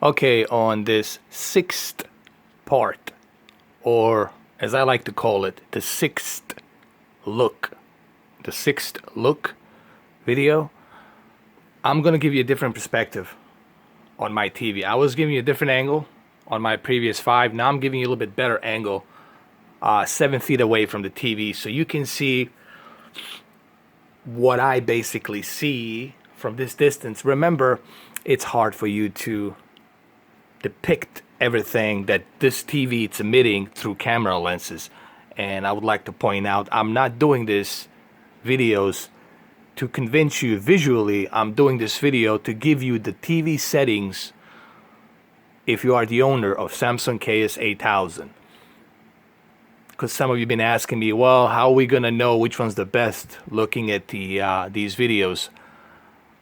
Okay, on this sixth part, or as I like to call it, the sixth look video, I'm going to give you a different perspective on my TV. I was giving you a different angle on my previous 5. Now I'm giving you a little bit better angle, 7 feet away from the TV, so you can see what I basically see from this distance. Remember, it's hard for you to depict everything that this TV is emitting through camera lenses. And I would like to point out, I'm not doing this videos to convince you visually. I'm doing this video to give you the TV settings if you are the owner of Samsung KS-8000. Because some of you have been asking me, well, how are we going to know which one's the best looking at these videos?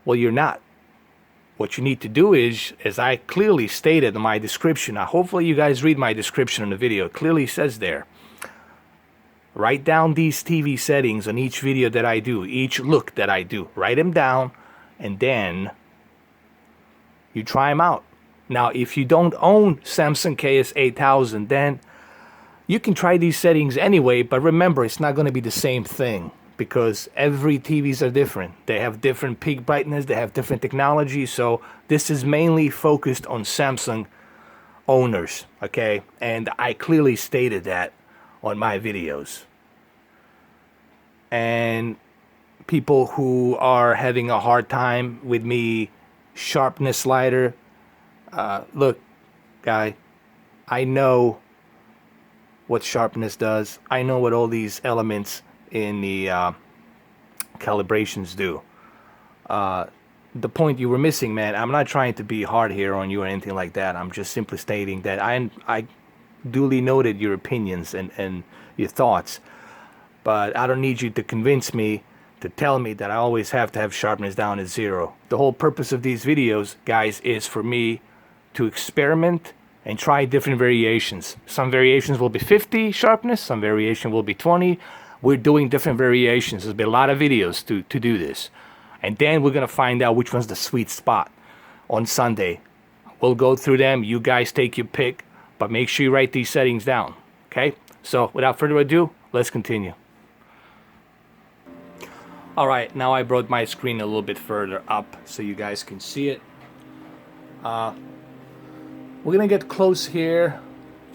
Well, you're not. What you need to do is, as I clearly stated in my description, hopefully you guys read my description in the video. It clearly says there, write down these TV settings on each video that I do, each look that I do. Write them down, and then you try them out. Now, if you don't own Samsung KS-8000, then you can try these settings anyway, but remember, it's not going to be the same thing, because every TVs are different. They have different peak brightness, they have different technology, so this is mainly focused on Samsung owners, okay? And I clearly stated that on my videos. And people who are having a hard time with me sharpness slider, look, guy, I know what sharpness does. I know what all these elements in the calibrations do. The point you were missing, man, I'm not trying to be hard here on you or anything like that. I'm just simply stating that I duly noted your opinions and your thoughts, but I don't need you to convince me, to tell me that I always have to have sharpness down at 0. The whole purpose of these videos, guys, is for me to experiment and try different variations. Some variations will be 50 sharpness, some variation will be 20. We're doing different variations. There's been a lot of videos to do this. And then we're going to find out which one's the sweet spot on Sunday. We'll go through them. You guys take your pick, but make sure you write these settings down. Okay? So without further ado, let's continue. All right, now I brought my screen a little bit further up so you guys can see it. We're going to get close here.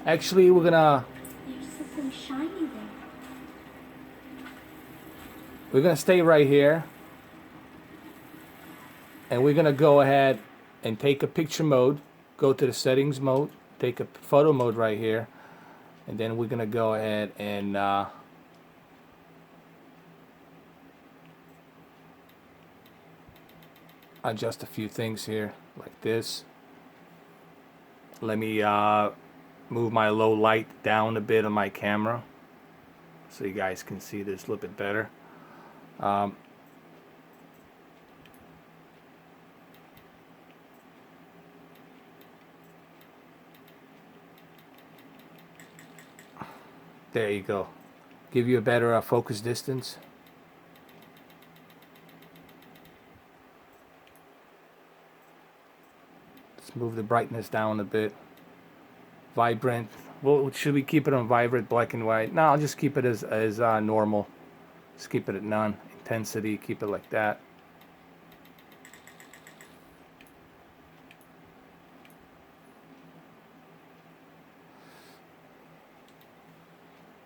Actually, we're going to... There's something shiny there. We're going to stay right here, and we're going to go ahead and take a picture mode, go to the settings mode, take a photo mode right here, and then we're going to go ahead and adjust a few things here like this. Let me move my low light down a bit on my camera so you guys can see this a little bit better. There you go. Give you a better focus distance. Let's move the brightness down a bit. Vibrant. Well, should we keep it on vibrant, black and white? No, I'll just keep it as normal. Just keep it at none. Intensity, keep it like that.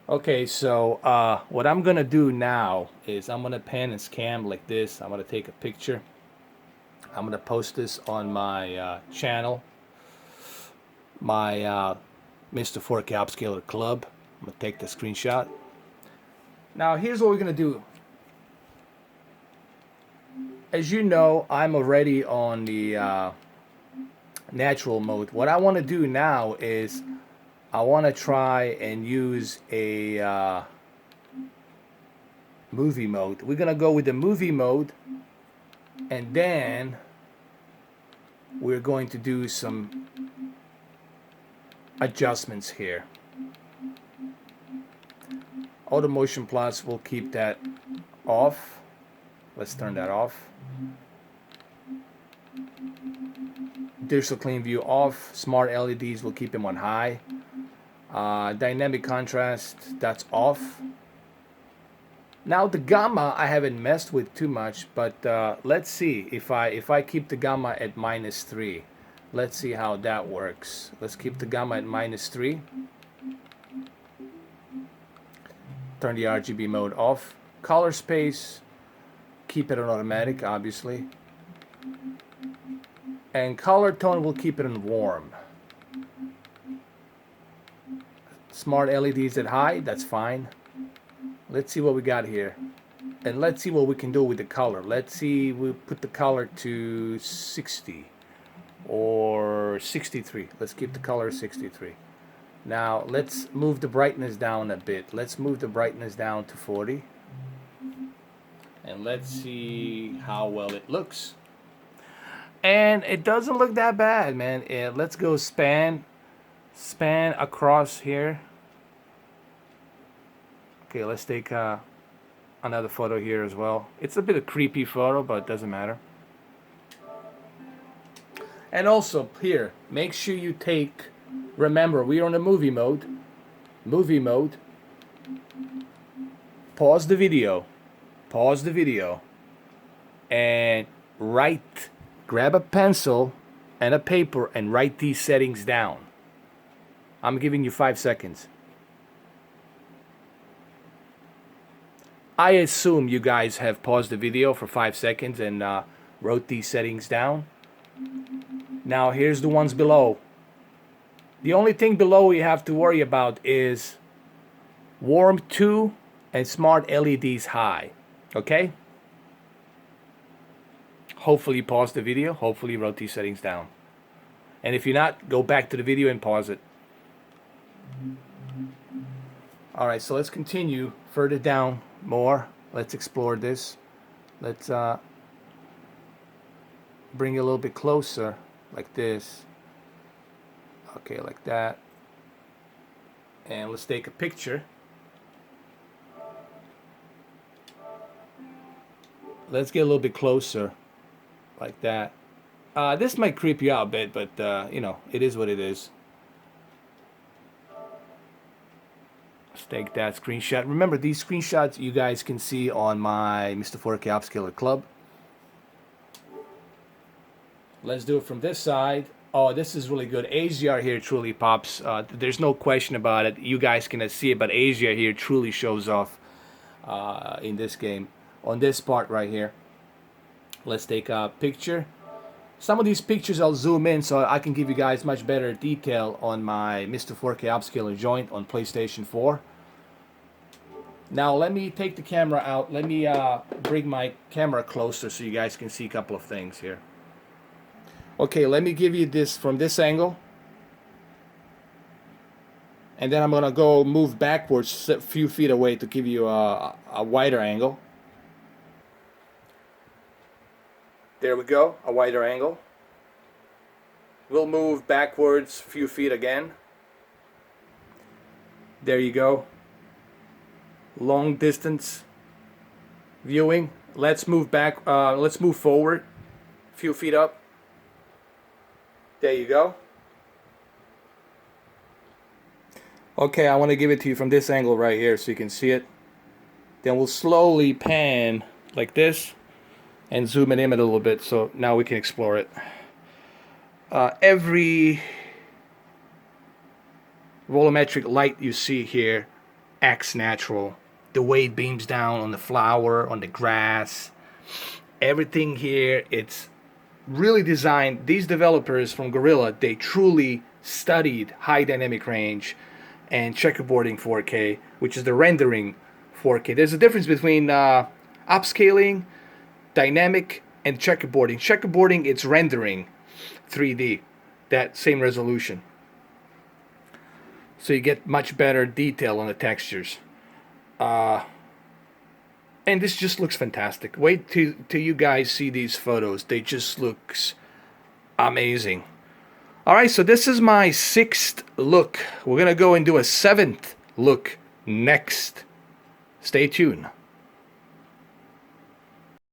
Okay, so what I'm gonna do now is I'm gonna pan and scan like this. I'm gonna take a picture. I'm gonna post this on my channel, my Mr. 4K Upscaler Club. I'm gonna take the screenshot. Now here's what we're gonna do. As you know, I'm already on the natural mode. What I want to do now is I want to try and use a movie mode. We're gonna go with the movie mode, and then we're going to do some adjustments here. Auto Motion Plus, we'll keep that off. Let's turn that off. digital clean view off. Smart LEDs will keep them on high. Dynamic contrast, that's off. Now the gamma I haven't messed with too much, but let's see if I keep the gamma at -3. Let's see how that works. Let's keep the gamma at -3. Turn the RGB mode off. Color space, keep it on automatic, obviously. And color tone, we'll keep it in warm. Smart LEDs at high, that's fine. Let's see what we got here. And let's see what we can do with the color. Let's see, we'll put the color to 60 or 63. Let's keep the color 63. Now let's move the brightness down a bit. Let's move the brightness down to 40. And let's see how well it looks. And it doesn't look that bad, man. Let's go span across here. Okay, let's take another photo here as well. It's a bit of a creepy photo, but it doesn't matter. And also here, make sure you take, remember, we're on the movie mode. Movie mode. Pause the video. Pause the video. And grab a pencil and a paper and write these settings down. I'm giving you 5 seconds. I assume you guys have paused the video for 5 seconds and wrote these settings down. Now here's the ones below. The only thing below you have to worry about is warm 2 and smart LEDs high. Okay? Hopefully pause the video. Hopefully wrote these settings down. And if you're not, go back to the video and pause it. Alright, so let's continue further down more. Let's explore this. Let's bring it a little bit closer, like this. Okay, like that. And let's take a picture. Let's get a little bit closer, like that. This might creep you out a bit, but you know, it is what it is. Let's take that screenshot. Remember, these screenshots you guys can see on my Mr. 4K Upscaler Club. Let's do it from this side. Oh, this is really good. HDR here truly pops. There's no question about it. You guys cannot see it, but HDR here truly shows off in this game. On this part right here. Let's take a picture. Some of these pictures I'll zoom in so I can give you guys much better detail on my Mr. 4K Upscaler joint on PlayStation 4. Now let me take the camera out. Let me bring my camera closer so you guys can see a couple of things here. Okay, let me give you this from this angle. And then I'm going to go move backwards a few feet away to give you a wider angle. There we go, a wider angle. We'll move backwards a few feet again. There you go. Long distance viewing. Let's move back, let's move forward a few feet up. There you go. Okay, I want to give it to you from this angle right here so you can see it. Then we'll slowly pan like this and zoom it in a little bit so now we can explore it. Every volumetric light you see here acts natural. The way it beams down on the flower, on the grass, everything here, it's really designed. These developers from Gorilla, they truly studied high dynamic range and checkerboarding 4K, which is the rendering 4K. There's a difference between upscaling, dynamic, and checkerboarding. Checkerboarding, it's rendering 3D, that same resolution. So you get much better detail on the textures. And this just looks fantastic. Wait till you guys see these photos. They just looks amazing. Alright, so this is my 6th look. We're gonna go and do a 7th look next. Stay tuned.